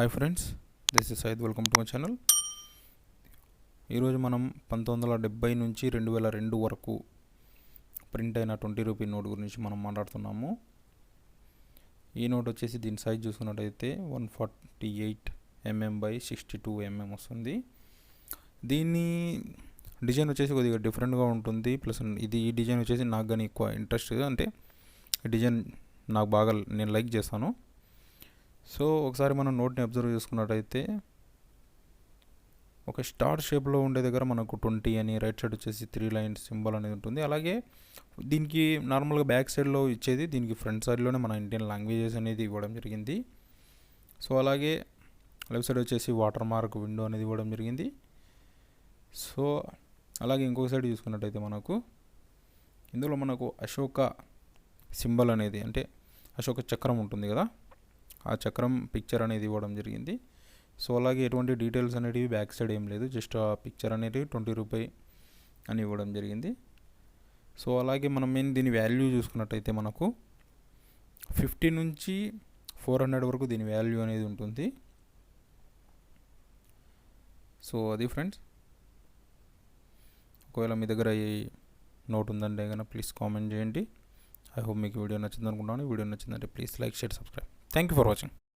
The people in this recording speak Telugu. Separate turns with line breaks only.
Hi friends, this is Syed. Welcome to my channel. ఈరోజు మనం 1970 నుంచి 2002 వరకు ప్రింట్ అయిన 20 రూపీ నోట్ గురించి మనం మాట్లాడుతున్నాము. ఈ నోట్ వచ్చేసి దీని సైజ్ చూసుకున్నట్టయితే 148 mm బై 62 mm వస్తుంది. దీని డిజైన్ వచ్చేసి కొద్దిగా డిఫరెంట్గా ఉంటుంది. ప్లస్ ఈ డిజైన్ వచ్చేసి నాకు కానీ ఎక్కువ ఇంట్రెస్ట్, అంటే ఈ డిజైన్ నాకు బాగా నేను లైక్ చేస్తాను. సో ఒకసారి మనం నోట్ని అబ్జర్వ్ చేసుకున్నట్టయితే ఒక స్టార్ షేప్లో ఉండే దగ్గర మనకు 20 అని, రైట్ సైడ్ వచ్చేసి 3 లైన్స్ సింబల్ అనేది ఉంటుంది. అలాగే దీనికి నార్మల్గా బ్యాక్ సైడ్లో ఇచ్చేది, దీనికి ఫ్రంట్ సైడ్లోనే మన ఇండియన్ లాంగ్వేజెస్ అనేది ఇవ్వడం జరిగింది. సో అలాగే లెఫ్ట్ సైడ్ వచ్చేసి వాటర్ మార్క్ విండో అనేది ఇవ్వడం జరిగింది. సో అలాగే ఇంకొక సైడ్ చూసుకున్నట్టయితే మనకు ఇందులో మనకు అశోక సింబల్ అనేది, అంటే అశోక చక్రం ఉంటుంది కదా, ఆ చక్రం పిక్చర్ అనేది ఇవ్వడం జరిగింది. సో అలాగే ఎటువంటి డీటెయిల్స్ అనేటివి బ్యాక్ సైడ్ ఏం లేదు, జస్ట్ ఆ పిక్చర్ అనేది 20 రూపాయి అని ఇవ్వడం జరిగింది. సో అలాగే మనం దీని వాల్యూ చూసుకున్నట్టయితే మనకు 50 నుంచి 400 వరకు దీని వాల్యూ అనేది ఉంటుంది. సో అది ఫ్రెండ్స్, ఒకవేళ మీ దగ్గర ఈ నోట్ ఉందంటే కనుక ప్లీజ్ కామెంట్ చేయండి. ఐ హోప్ మీకు వీడియో నచ్చింది అనుకుంటున్నాను. వీడియో నచ్చిందంటే please like, share, subscribe. Thank you for watching.